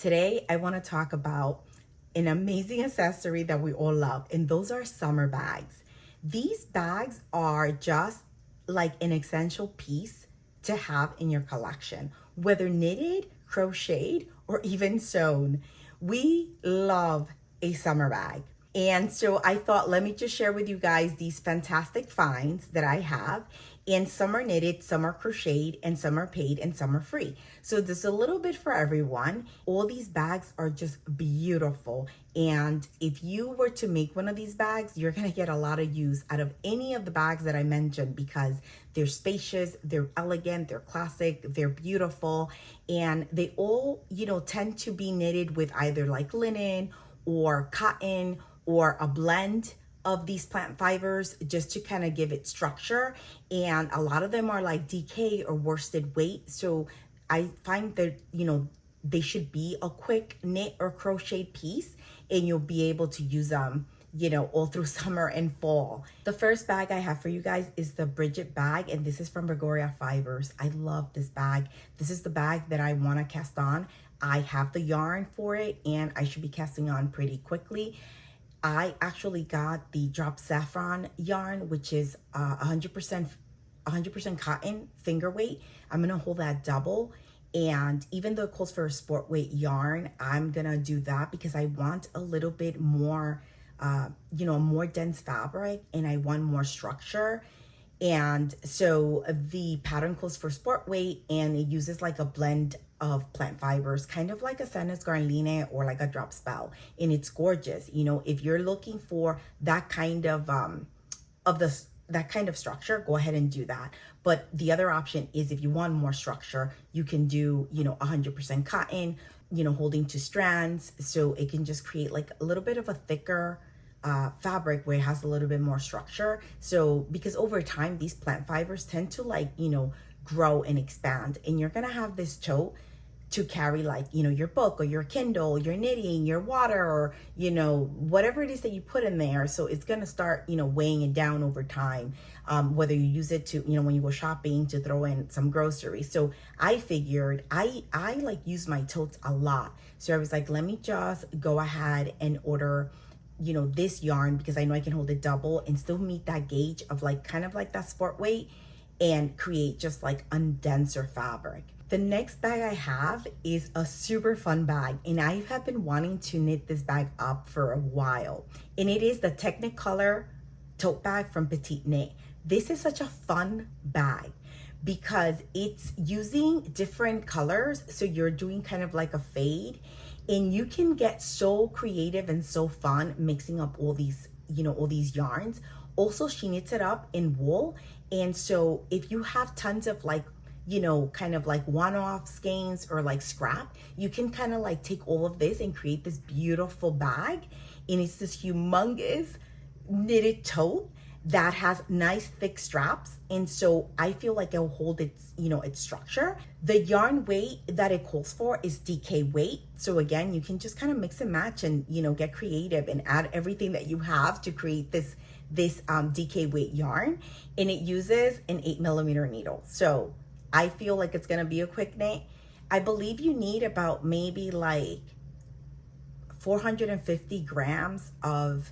Today, I want to talk about an amazing accessory that we all love, and those are summer bags. These bags are just like an essential piece to have in your collection, whether knitted, crocheted, or even sewn. We love a summer bag. And so I thought, let me just share with you guys these fantastic finds that I have. And some are knitted, some are crocheted, and some are paid, and some are free. So there's a little bit for everyone. All these bags are just beautiful. And if you were to make one of these bags, you're gonna get a lot of use out of any of the bags that I mentioned because they're spacious, they're elegant, they're classic, they're beautiful, and they all, tend to be knitted with either like linen or cotton or a blend of these plant fibers just to kind of give it structure. And a lot of them are like DK or worsted weight. So I find that, they should be a quick knit or crochet piece and you'll be able to use them, all through summer and fall. The first bag I have for you guys is the Brigette bag, and this is from Gregoria Fibers. I love this bag. This is the bag that I want to cast on. I have the yarn for it and I should be casting on pretty quickly. I actually got the drop saffron yarn, which is 100% cotton finger weight. I'm gonna hold that double. And even though it calls for a sport weight yarn, I'm gonna do that because I want a little bit more, more dense fabric and I want more structure. And so the pattern calls for sport weight and it uses like a blend of plant fibers, kind of like a Santa's Garline or like a drop spell. And it's gorgeous. If you're looking for that kind of structure, go ahead and do that. But the other option is if you want more structure, you can do, 100% cotton, holding two strands. So it can just create like a little bit of a thicker fabric where it has a little bit more structure. So because over time, these plant fibers tend to grow and expand, and you're gonna have this tote to carry your book or your Kindle, your knitting, your water, or, whatever it is that you put in there. So it's going to start, weighing it down over time, whether you use it to, when you go shopping to throw in some groceries. So I figured I use my totes a lot. So I was like, let me just go ahead and order, this yarn because I know I can hold it double and still meet that gauge of kind of like that sport weight and create just a denser fabric. The next bag I have is a super fun bag, and I have been wanting to knit this bag up for a while. And it is the Technicolor tote bag from PetiteKnit. This is such a fun bag because it's using different colors. So you're doing kind of like a fade, and you can get so creative and so fun mixing up all these, all these yarns. Also, she knits it up in wool. And so if you have tons of kind of like one-off skeins or scrap, you can kind of take all of this and create this beautiful bag. And it's this humongous knitted tote that has nice thick straps. And so I feel like it'll hold its, its structure. The yarn weight that it calls for is DK weight. So again, you can just kind of mix and match and, get creative and add everything that you have to create this DK weight yarn. And it uses an 8mm needle. So I feel like it's gonna be a quick knit. I believe you need about maybe 450 grams of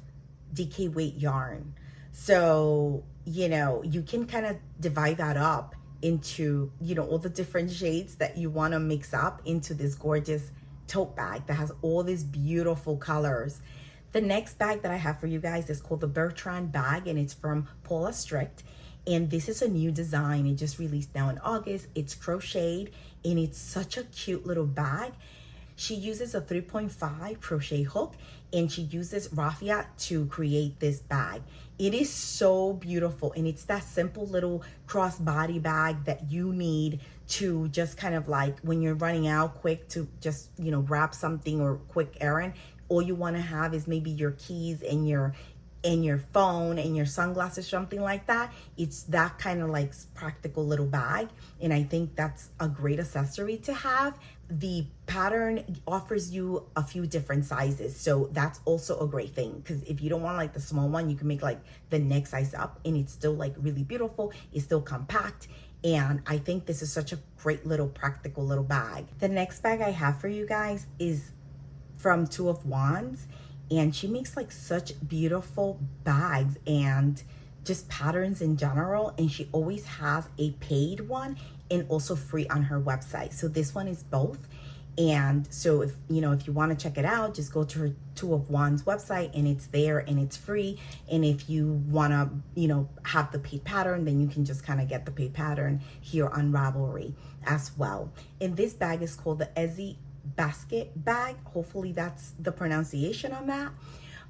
DK weight yarn. So, you can kind of divide that up into, all the different shades that you wanna mix up into this gorgeous tote bag that has all these beautiful colors. The next bag that I have for you guys is called the Bertrand bag, and it's from Paulastrickt. And this is a new design. It just released now in August. It's crocheted and it's such a cute little bag. She uses a 3.5 crochet hook and she uses raffia to create this bag. It is so beautiful, and it's that simple little crossbody bag that you need to just kind of when you're running out quick to just, grab something or quick errand. All you want to have is maybe your keys and your phone and your sunglasses, something like that. It's that kind of practical little bag, and I think that's a great accessory to have. The pattern offers you a few different sizes, so that's also a great thing, because if you don't want the small one, you can make the next size up, and it's still really beautiful. It's still compact, And I think this is such a great little practical little bag. The next bag I have for you guys is from Two of Wands, and she makes like such beautiful bags and just patterns in general, and she always has a paid one and also free on her website. So this one is both. And so if you want to check it out, just go to her Two of Wands website, and it's there and it's free. And if you want to have the paid pattern, then you can just kind of get the paid pattern here on Ravelry as well. And this bag is called the Èze Basket Bag. Hopefully that's the pronunciation on that.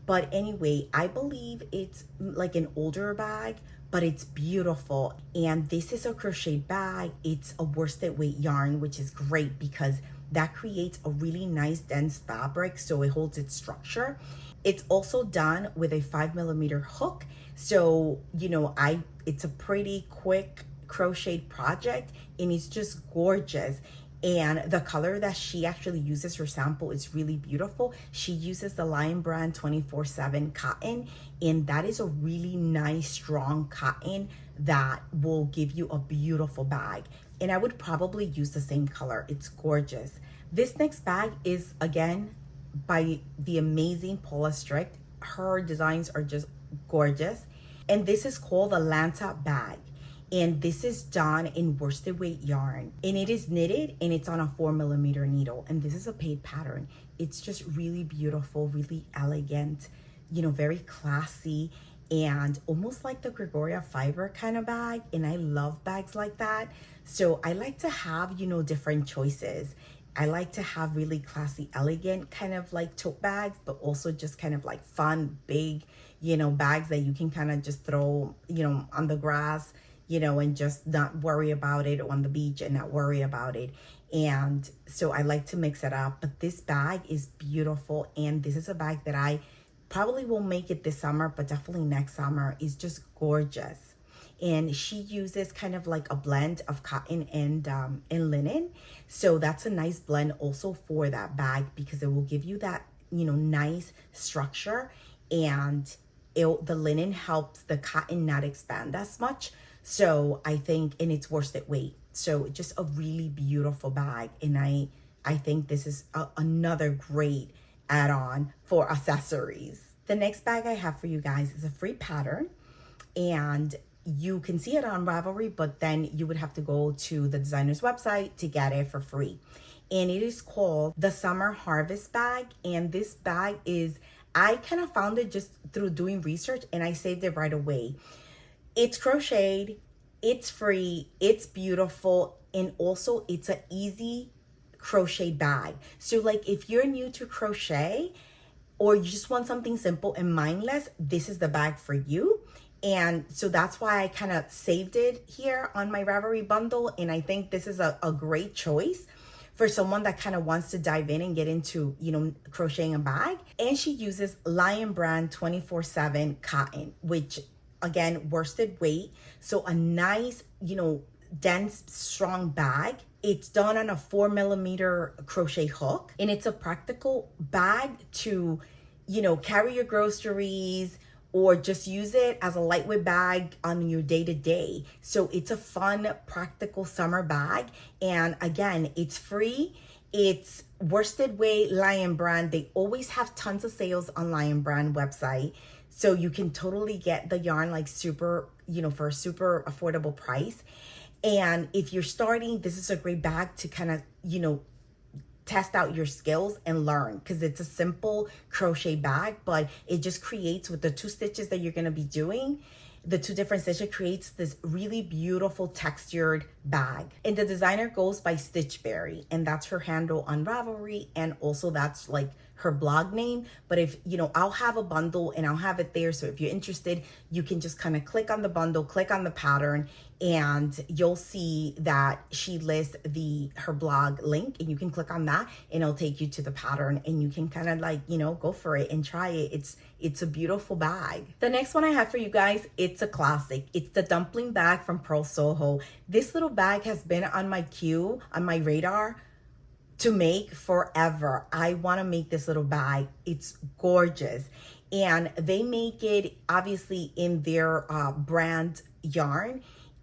But anyway, I believe it's like an older bag, but it's beautiful. And this is a crochet bag. It's a worsted weight yarn, which is great because that creates a really nice dense fabric, so it holds its structure. It's also done with a 5mm hook. So, it's a pretty quick crocheted project, and it's just gorgeous. And the color that she actually uses for sample is really beautiful. She uses the Lion Brand 24/7 cotton, and that is a really nice, strong cotton that will give you a beautiful bag. And I would probably use the same color. It's gorgeous. This next bag is, again, by the amazing Paulastrickt. Her designs are just gorgeous. And this is called the Lanta bag. And this is done in worsted weight yarn, and it is knitted, and it's on a 4mm needle. And this is a paid pattern. It's just really beautiful, really elegant, very classy, and almost like the Gregoria fiber kind of bag. And I love bags like that. So I like to have, different choices. I like to have really classy, elegant kind of like tote bags, but also just kind of like fun, big, bags that you can kind of just throw, on the grass, and just not worry about it, or on the beach and not worry about it. And so I like to mix it up. But this bag is beautiful. And this is a bag that I probably won't make it this summer, but definitely next summer. Is just gorgeous. And she uses kind of like a blend of cotton and linen. So that's a nice blend also for that bag, because it will give you that, nice structure. And the linen helps the cotton not expand as much. So I think, and it's worsted weight. So just a really beautiful bag. And I think this is another great add-on for accessories. The next bag I have for you guys is a free pattern. And you can see it on Ravelry, but then you would have to go to the designer's website to get it for free. And it is called the Summer Harvest Bag. And this bag I kind of found it just through doing research, and I saved it right away. It's crocheted, it's free, it's beautiful, and also it's an easy crochet bag. So like if you're new to crochet, or you just want something simple and mindless, this is the bag for you. And so that's why I kind of saved it here on my Ravelry bundle. And I think this is a great choice for someone that kind of wants to dive in and get into, crocheting a bag. And she uses Lion Brand 24/7 cotton, which, again, worsted weight. So a nice, dense, strong bag. It's done on a 4mm crochet hook. And it's a practical bag to, carry your groceries, or just use it as a lightweight bag on your day-to-day. So it's a fun, practical summer bag. And again, it's free. It's worsted weight, Lion Brand. They always have tons of sales on Lion Brand website. So you can totally get the yarn like super, for a super affordable price. And if you're starting, this is a great bag to kind of, test out your skills and learn, because it's a simple crochet bag, but it just creates, with the 2 stitches that you're going to be doing, the 2 different stitches, creates this really beautiful textured bag. And the designer goes by Stitchberry, and that's her handle on Ravelry, and also that's like her blog name. But if I'll have a bundle and I'll have it there, so if you're interested, you can just kind of click on the bundle, click on the pattern, and you'll see that she lists her blog link, and you can click on that and it'll take you to the pattern, and you can kind of like go for it and try it. It's a beautiful bag. The next one I have for you guys, it's a classic. It's the Dumpling Bag from Pearl Soho. This little bag has been on my queue, on my radar, to make forever. I want to make this little bag. It's gorgeous. And they make it obviously in their brand yarn.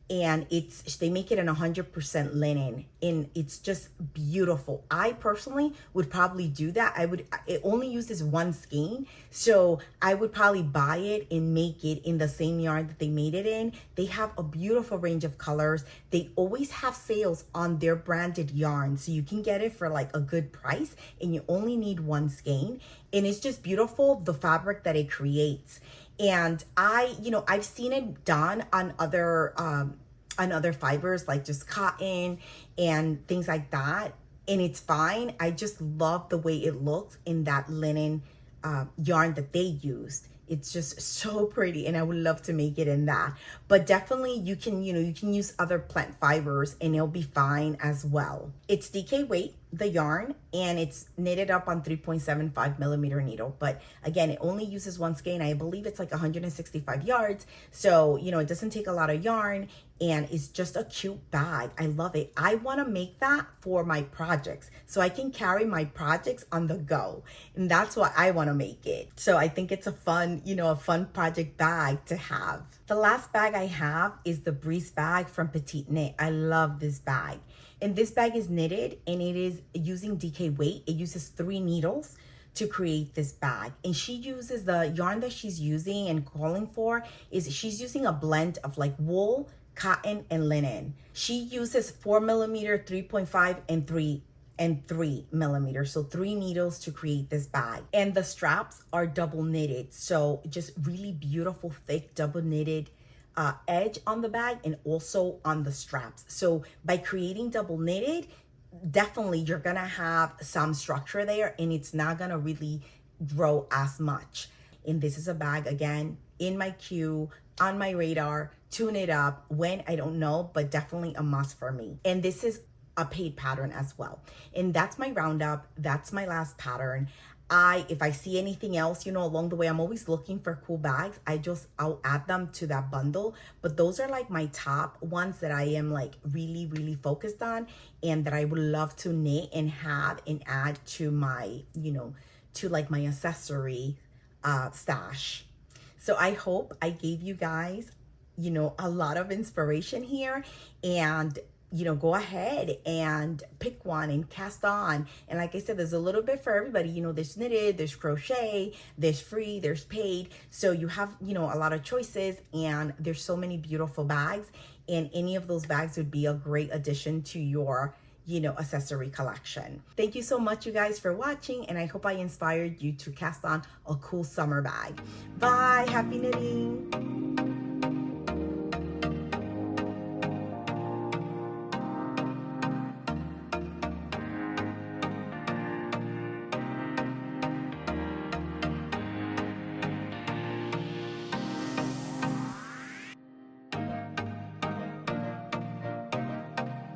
and they make it in 100% linen, and it's just beautiful. I personally would probably do that. It only uses one skein, so I would probably buy it and make it in the same yarn that they made it in. They have a beautiful range of colors. They always have sales on their branded yarn, so you can get it for like a good price, and you only need one skein, and it's just beautiful, the fabric that it creates. And I've seen it done on other fibers, like just cotton and things like that, and it's fine. I just love the way it looks in that linen yarn that they used. It's just so pretty, and I would love to make it in that. But definitely you can use other plant fibers and it'll be fine as well. It's DK weight, the yarn, and it's knitted up on 3.75 millimeter needle. But again, it only uses one skein. I believe it's like 165 yards. So, it doesn't take a lot of yarn, and it's just a cute bag. I love it. I want to make that for my projects, so I can carry my projects on the go. And that's why I want to make it. So I think it's a fun project bag to have. The last bag I have is the Breeze bag from PetiteKnit. I love this bag. And this bag is knitted, and it is using DK weight. It uses 3 needles to create this bag. And she uses the yarn that she's using and calling for is she's using a blend of like wool, cotton, and linen. She uses 4 millimeter, 3.5, and 3 millimeters, so 3 needles to create this bag. And the straps are double knitted, so just really beautiful, thick, double knitted edge on the bag and also on the straps. So by creating double knitted, definitely you're gonna have some structure there, and it's not gonna really grow as much. And this is a bag, again, in my queue, on my radar, to knit up when, I don't know, but definitely a must for me. And this is a paid pattern as well. And that's my roundup. That's my last pattern. If I see anything else, along the way, I'm always looking for cool bags. I'll add them to that bundle. But those are like my top ones that I am like really, really focused on, and that I would love to knit and have and add to my, to like my accessory stash. So I hope I gave you guys, a lot of inspiration here, and go ahead and pick one and cast on. And like I said, there's a little bit for everybody. There's knitted, there's crochet, there's free, there's paid. So you have, a lot of choices, and there's so many beautiful bags, and any of those bags would be a great addition to your, accessory collection. Thank you so much, you guys, for watching, and I hope I inspired you to cast on a cool summer bag. Bye, happy knitting.